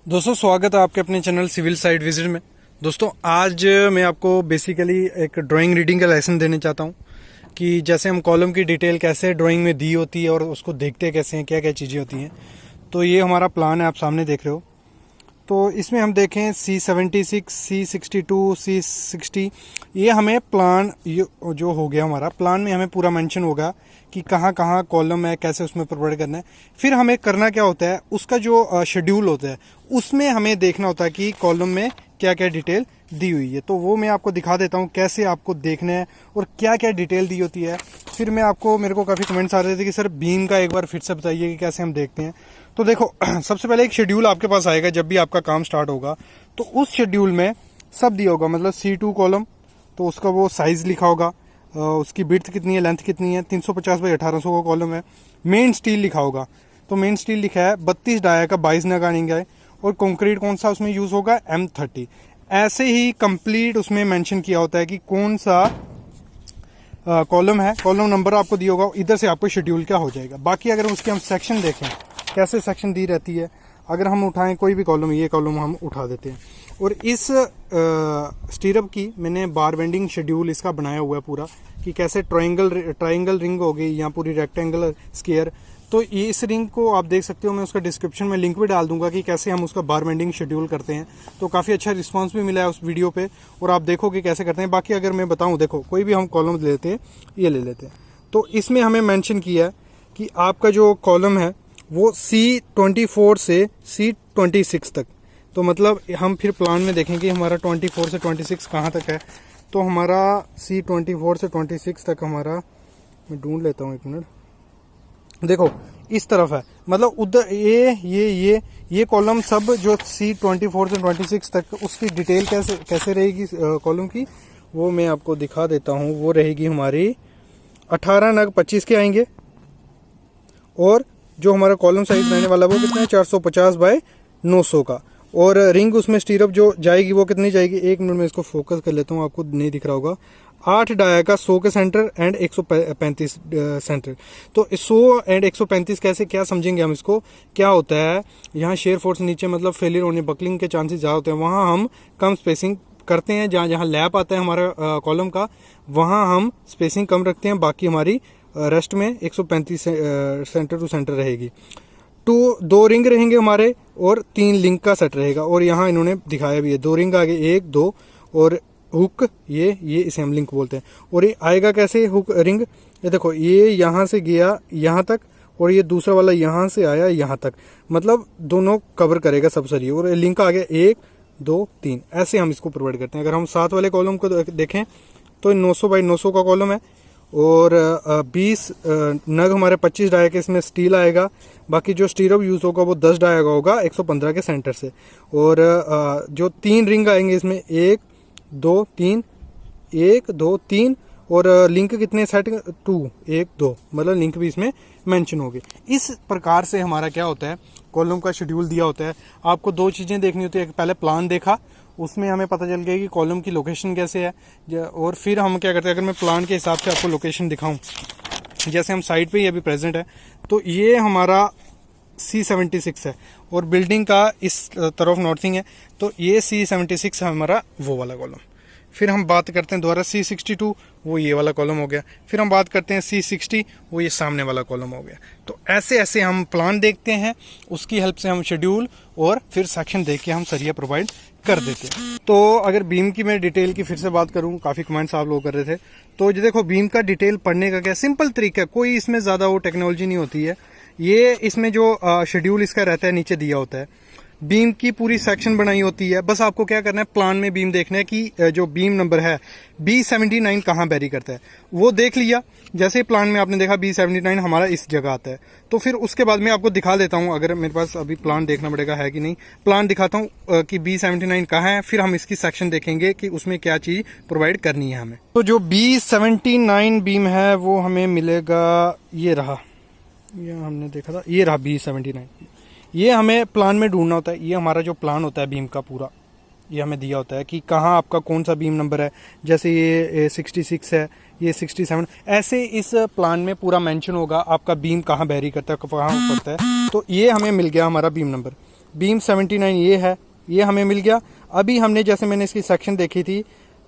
दोस्तों स्वागत है आपके अपने चैनल सिविल साइट विजिट में। दोस्तों आज मैं आपको बेसिकली एक ड्राइंग रीडिंग का लेसन देने चाहता हूँ कि जैसे हम कॉलम की डिटेल कैसे ड्राइंग में दी होती है और उसको देखते कैसे हैं, क्या क्या चीज़ें होती हैं। तो ये हमारा प्लान है, आप सामने देख रहे हो। तो इसमें हम देखें C76, C62, C60, ये हमें प्लान ये जो हो गया हमारा प्लान में हमें पूरा मेंशन होगा कि कहाँ कहाँ कॉलम है, कैसे उसमें प्रोवाइड करना है। फिर हमें करना क्या होता है, उसका जो शेड्यूल होता है उसमें हमें देखना होता है कि कॉलम में क्या क्या डिटेल दी हुई है। तो वो मैं आपको दिखा देता हूँ कैसे आपको देखना है और क्या क्या डिटेल दी होती है। फिर मैं आपको, मेरे को काफ़ी कमेंट्स आ रहे थे कि सर बीम का एक बार फिर से बताइए कि कैसे हम देखते हैं। तो देखो सबसे पहले एक शेड्यूल आपके पास आएगा जब भी आपका काम स्टार्ट होगा, तो उस शेड्यूल में सब दिया होगा। मतलब C2 कॉलम, तो उसका वो साइज लिखा होगा, उसकी विड्थ कितनी है, लेंथ कितनी है, 350 बाई 1800 का कॉलम है। मेन स्टील लिखा होगा, तो मेन स्टील लिखा है 32 डाया का 22 नग आएंगे। और कंक्रीट कौन सा उसमें यूज होगा, M30। ऐसे ही कंप्लीट उसमें मेंशन किया होता है कि कौन सा कॉलम है, कॉलम नंबर आपको दिया होगा, इधर से आपको शेड्यूल क्या हो जाएगा। बाकी अगर उसके हम सेक्शन देखें कैसे सेक्शन दी रहती है, अगर हम उठाएं कोई भी कॉलम, ये कॉलम हम उठा देते हैं। और इस स्टीरअप की मैंने बार बेंडिंग शेड्यूल इसका बनाया हुआ है पूरा, कि कैसे ट्राइंगल रिंग हो गई या पूरी रेक्टेंगल स्क्वायर। तो ये इस रिंग को आप देख सकते हो, मैं उसका डिस्क्रिप्शन में लिंक भी डाल दूंगा कि कैसे हम उसका बार बेंडिंग शेड्यूल करते हैं। तो काफ़ी अच्छा रिस्पांस भी मिला है उस वीडियो पे, और आप देखोगे कैसे करते हैं। बाकी अगर मैं बताऊं, देखो कोई भी हम कॉलम लेते हैं, ये ले लेते हैं, तो इसमें हमें मेंशन किया है कि आपका जो कॉलम है वो C24 से C26 तक। तो मतलब हम फिर प्लान में देखेंगे हमारा 24 से 26 कहाँ तक है। तो हमारा C24 से 26 तक हमारा, मैं ढूंढ लेता हूँ एक मिनट, देखो इस तरफ है। मतलब उधर ये कॉलम सब जो C24 से 26 तक, उसकी डिटेल कैसे रहेगी कॉलम की, वो मैं आपको दिखा देता हूँ। वो रहेगी हमारी 18 नग 25 के आएंगे। और जो हमारा कॉलम साइज रहने वाला वो कितना है, 450 बाय 900 का। और रिंग उसमें स्टीरअप जो जाएगी वो कितनी जाएगी, एक मिनट में इसको फोकस कर लेता हूँ, आपको नहीं दिख रहा होगा। 8 डाया का 100 के सेंटर एंड 135 सेंटर। तो 100 एंड 135 कैसे, क्या समझेंगे हम इसको, क्या होता है, यहाँ शेयर फोर्स नीचे मतलब फेलियर होने, बकलिंग के चांसेस ज़्यादा होते हैं, वहाँ हम कम स्पेसिंग करते हैं। जहाँ जहाँ लैप आता है हमारा कॉलम का, वहाँ हम स्पेसिंग कम रखते हैं। बाकी हमारी रेस्ट में 135 सेंटर टू सेंटर रहेगी। तो 2 रिंग रहेंगे हमारे और 3 लिंक का सेट रहेगा। और यहाँ इन्होंने दिखाया भी है 2 रिंग आगे, 1 2 और हुक, ये इसे हम लिंक बोलते हैं। और ये आएगा कैसे हुक रिंग, ये देखो, ये यहाँ से गया यहाँ तक और ये दूसरा वाला यहाँ से आया यहाँ तक, मतलब दोनों कवर करेगा सब सरिये। और लिंक आ गया 1 2 3, ऐसे हम इसको प्रोवाइड करते हैं। अगर हम 7 वाले कॉलम को देखें तो 900 बाई 900 का कॉलम है। और 20 नग हमारे 25 डाया के इसमें स्टील आएगा। बाकी जो स्टीरअप यूज होगा वो 10 डाया का होगा 115 के सेंटर से। और जो 3 रिंग आएंगे इसमें 1 2 3, 1 2 3, और लिंक कितने सेट, 2 1 2, मतलब लिंक भी इसमें मेंशन होगी। इस प्रकार से हमारा क्या होता है, कॉलम का शेड्यूल दिया होता है। आपको 2 चीजें देखनी होती है, पहले प्लान देखा, उसमें हमें पता चल गया कि कॉलम की लोकेशन कैसे है। और फिर हम क्या करते हैं, अगर मैं प्लान के हिसाब से आपको लोकेशन दिखाऊं, जैसे हम साइड पे ही अभी प्रेजेंट है, तो ये हमारा C76 है और बिल्डिंग का इस तरफ नॉर्थिंग है, तो ये C76 है हमारा वो वाला कॉलम। फिर हम बात करते हैं दोबारा C62, वो ये वाला कॉलम हो गया। फिर हम बात करते हैं C60, वो ये सामने वाला कॉलम हो गया। तो ऐसे ऐसे हम प्लान देखते हैं, उसकी हेल्प से हम शेड्यूल और फिर सेक्शन देख के हम सरिया प्रोवाइड कर देते हैं। तो अगर बीम की मैं डिटेल की फिर से बात करूं, काफ़ी कमेंट्स आप लोग कर रहे थे, तो ये देखो बीम का डिटेल पढ़ने का क्या सिंपल तरीका है, कोई इसमें ज़्यादा वो टेक्नोलॉजी नहीं होती है। ये इसमें जो शेड्यूल इसका रहता है नीचे दिया होता है, बीम की पूरी सेक्शन बनाई होती है। बस आपको क्या करना है, प्लान में बीम देखना है कि जो बीम नंबर है B79 कहाँ बैरी करता है, वो देख लिया। जैसे प्लान में आपने देखा B79 हमारा इस जगह आता है, तो फिर उसके बाद मैं आपको दिखा देता हूँ, अगर मेरे पास अभी प्लान देखना पड़ेगा है कि नहीं, प्लान दिखाता हूँ कि B79 कहाँ है, फिर हम इसकी सेक्शन देखेंगे कि उसमें क्या चीज़ प्रोवाइड करनी है हमें। तो जो B79 बीम है वो हमें मिलेगा, ये रहा, ये हमने देखा था, ये रहा B79। ये हमें प्लान में ढूंढना होता है। ये हमारा जो प्लान होता है बीम का पूरा, ये हमें दिया होता है कि कहाँ आपका कौन सा बीम नंबर है। जैसे ये 66 है, ये 67, ऐसे इस प्लान में पूरा मेंशन होगा आपका बीम कहाँ बैरी करता है, कहाँ पड़ता है। तो ये हमें मिल गया हमारा बीम नंबर। बीम 79 ये है, ये हमें मिल गया। अभी हमने जैसे मैंने इसकी सेक्शन देखी थी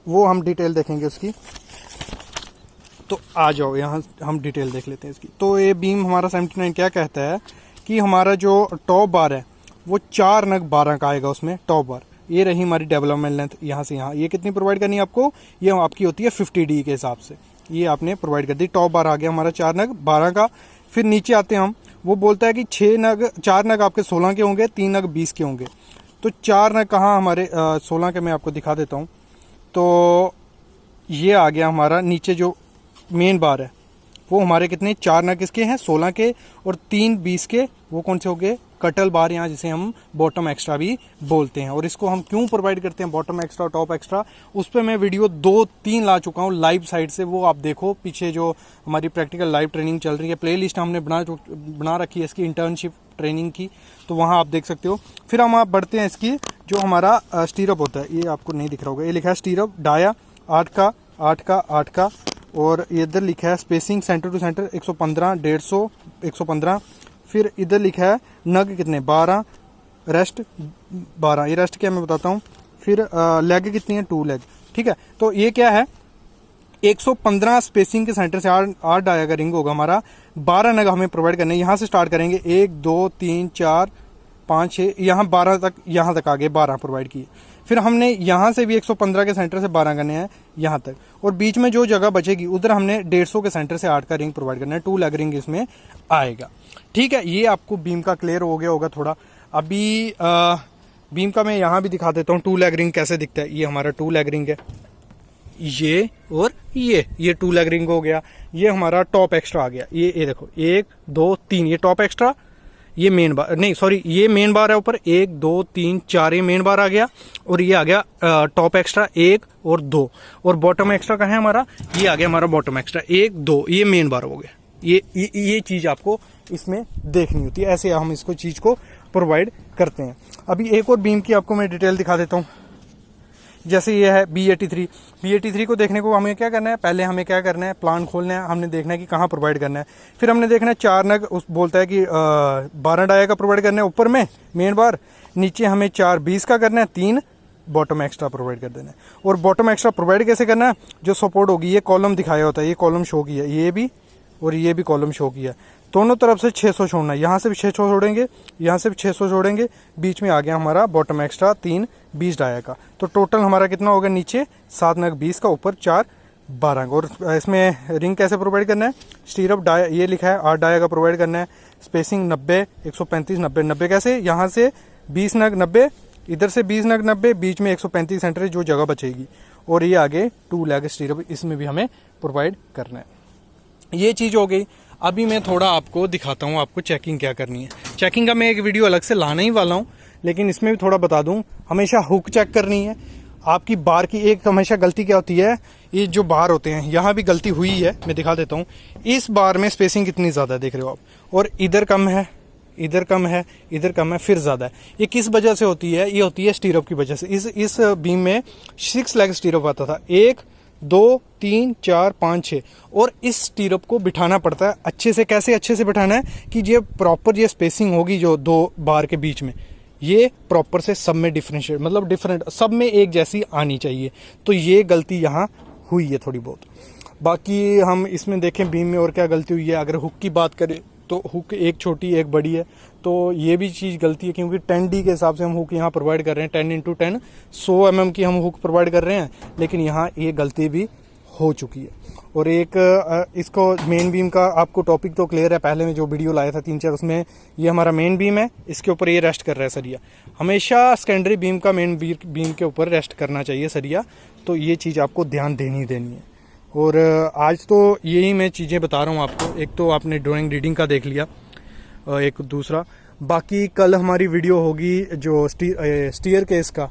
वो हम डिटेल देखेंगे उसकी, तो आ जाओ यहाँ हम डिटेल देख लेते हैं इसकी। तो ये बीम हमारा 79 क्या कहता है कि हमारा जो टॉप बार है वो 4 नग 12 का आएगा उसमें टॉप बार। ये रही हमारी डेवलपमेंट लेंथ यहाँ से यहाँ। ये कितनी प्रोवाइड करनी है आपको, ये आपकी होती है 50D के हिसाब से, ये आपने प्रोवाइड कर दी। टॉप बार आ गया हमारा 4 नग 12 का। फिर नीचे आते हैं हम, वो बोलता है कि 4 नग आपके 16 के होंगे, 3 नग 20 के होंगे। तो 4 नग कहाँ हमारे 16 के, मैं आपको दिखा देता हूँ। तो ये आ गया हमारा नीचे जो मेन बार है वो हमारे कितने 4 नग किसके हैं 16 के, और 3 20 के, वो कौन से हो गए कटल बार यहाँ, जिसे हम बॉटम एक्स्ट्रा भी बोलते हैं। और इसको हम क्यों प्रोवाइड करते हैं बॉटम एक्स्ट्रा टॉप एक्स्ट्रा, उस पर मैं वीडियो 2-3 ला चुका हूँ लाइव साइड से, वो आप देखो पीछे जो हमारी प्रैक्टिकल लाइव ट्रेनिंग चल रही है, प्लेलिस्ट हमने बना रखी है इसकी इंटर्नशिप ट्रेनिंग की, तो वहाँ आप देख सकते हो। फिर हम आप बढ़ते हैं इसकी जो हमारा स्टीरअप होता है, ये आपको नहीं दिख रहा होगा, ये लिखा है स्टीरअप डाया 8 का 8 का 8 का, और इधर लिखा है स्पेसिंग सेंटर टू सेंटर 115 150 115। फिर इधर लिखा है नग कितने 12, रेस्ट 12, ये रेस्ट क्या मैं बताता हूँ। फिर लेग कितनी है 2 लेग, ठीक है। तो ये क्या है 115 स्पेसिंग के सेंटर से 8 डाया का रिंग होगा हमारा, 12 नग हमें प्रोवाइड करने। यहाँ से स्टार्ट करेंगे 1 2 3 4 5 6, यहाँ 12 तक, यहाँ तक आगे 12 प्रोवाइड किए। फिर हमने यहाँ से भी 115 के सेंटर से 12 करने हैं यहाँ तक, और बीच में जो जगह बचेगी उधर हमने 150 के सेंटर से 8 का रिंग प्रोवाइड करना है, 2 लेग रिंग इसमें आएगा, ठीक है। ये आपको बीम का क्लियर हो गया होगा थोड़ा। अभी बीम का मैं यहाँ भी दिखा देता हूँ 2 लेग रिंग कैसे दिखता है। ये हमारा 2 लेग रिंग है, ये और ये 2 लेग रिंग हो गया। ये हमारा टॉप एक्स्ट्रा आ गया, ये देखो 1 2 3, ये टॉप एक्स्ट्रा, ये मेन बार नहीं सॉरी, ये मेन बार है ऊपर 1 2 3 4, ये मेन बार आ गया, और ये आ गया टॉप एक्स्ट्रा 1 और 2, और बॉटम एक्स्ट्रा कहाँ है हमारा, ये आ गया हमारा बॉटम एक्स्ट्रा 1 2, ये मेन बार हो गया। ये चीज आपको इसमें देखनी होती है, ऐसे हम इसको चीज को प्रोवाइड करते हैं। अभी एक और बीम की आपको मैं डिटेल दिखा देता हूँ। जैसे ये है B83 को देखने को हमें क्या करना है, पहले हमें क्या करना है प्लान खोलना है, हमने देखना है कि कहाँ प्रोवाइड करना है। फिर हमने देखना है 4 नग, उस बोलता है कि 12 डाया का प्रोवाइड करना है ऊपर में मेन बार, नीचे हमें 4 20 का करना है, 3 बॉटम एक्स्ट्रा प्रोवाइड कर देना है। और बॉटम एक्स्ट्रा प्रोवाइड कैसे करना है, जो सपोर्ट होगी ये कॉलम दिखाया होता है, ये कॉलम शो किया, ये भी और ये भी कॉलम शो किया, दोनों तरफ से 600 छोड़ना है, यहाँ से भी 600 छोड़ेंगे, यहाँ से भी 600 छोड़ेंगे, बीच में आ गया हमारा बॉटम एक्स्ट्रा 3 20 डाया का। तो टोटल हमारा कितना होगा, नीचे 7 नग 20 का, ऊपर 4 12 का। और इसमें रिंग कैसे प्रोवाइड करना है, स्टीरअप डाया ये लिखा है 8 डाया का प्रोवाइड करना है, स्पेसिंग 90 135 90 90 कैसे, यहाँ से 20 नग 90, इधर से 20 नग 90, बीच में 135 सेंटर जो जगह बचेगी, और ये आगे 2 लेग स्टीरअप इसमें भी हमें प्रोवाइड करना है। ये चीज हो गई। अभी मैं थोड़ा आपको दिखाता हूँ आपको चेकिंग क्या करनी है। चेकिंग का मैं एक वीडियो अलग से लाने ही वाला हूँ, लेकिन इसमें भी थोड़ा बता दूं, हमेशा हुक चेक करनी है आपकी बार की। एक हमेशा गलती क्या होती है, ये जो बार होते हैं यहाँ भी गलती हुई है, मैं दिखा देता हूँ। इस बार में स्पेसिंग कितनी ज़्यादा है देख रहे हो आप, और इधर कम है, इधर कम है, इधर कम है, फिर ज़्यादा है। ये किस वजह से होती है, ये होती है स्टीरअप की वजह से। इस बीम में 6 लेग स्टीरअप आता था, 1 2 3 4 5 6, और इस स्टीरअप को बिठाना पड़ता है अच्छे से। कैसे अच्छे से बिठाना है कि ये प्रॉपर ये स्पेसिंग होगी जो 2 बार के बीच में, ये प्रॉपर से सब में डिफरेंशिएट मतलब डिफरेंट सब में एक जैसी आनी चाहिए। तो ये गलती यहाँ हुई है थोड़ी बहुत। बाकी हम इसमें देखें बीम में और क्या गलती हुई है। अगर हुक की बात करें तो हुक एक छोटी एक बड़ी है, तो ये भी चीज़ गलती है, क्योंकि 10D के हिसाब से हम हुक यहाँ प्रोवाइड कर रहे हैं, 10 × 10 100 mm की हम हुक प्रोवाइड कर रहे हैं, लेकिन यहाँ ये गलती भी हो चुकी है। और एक इसको मेन बीम का आपको टॉपिक तो क्लियर है, पहले में जो वीडियो लाया था 3-4 उसमें ये हमारा मेन बीम है, इसके ऊपर ये रेस्ट कर रहा है सरिया। हमेशा सेकेंडरी बीम का मेन बीम के ऊपर रेस्ट करना चाहिए सरिया, तो ये चीज़ आपको ध्यान देनी है। और आज तो यही मैं चीज़ें बता रहा हूँ आपको। एक तो आपने ड्राइंग रीडिंग का देख लिया, एक दूसरा बाकी कल हमारी वीडियो होगी जो स्टीयर केस का,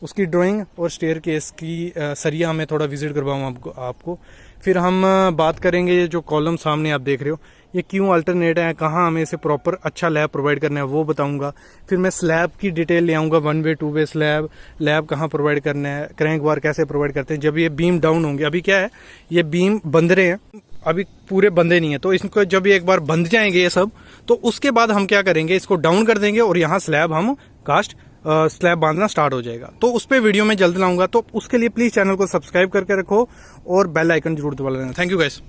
उसकी ड्राइंग और स्टेयर केस की सरिया मैं थोड़ा विजिट करवाऊँ आपको। फिर हम बात करेंगे ये जो कॉलम सामने आप देख रहे हो ये क्यों अल्टरनेट है, कहाँ हमें इसे प्रॉपर अच्छा लैब प्रोवाइड करना है वो बताऊंगा। फिर मैं स्लैब की डिटेल ले आऊँगा, 1 वे 2 वे लैब कहाँ प्रोवाइड करना है, क्रैंक बार कैसे प्रोवाइड करते हैं जब ये बीम डाउन होंगे। अभी क्या है ये बीम बंध रहे हैं, अभी पूरे बंधे नहीं है, तो इसको जब ये एक बार बंध जाएंगे ये सब, तो उसके बाद हम क्या करेंगे इसको डाउन कर देंगे और यहाँ स्लैब हम कास्ट स्लैब बांधना स्टार्ट हो जाएगा। तो उस पर वीडियो में जल्द लाऊंगा, तो उसके लिए प्लीज चैनल को सब्सक्राइब करके रखो और बेल आइकन जरूर दबा लेना। Thank you guys.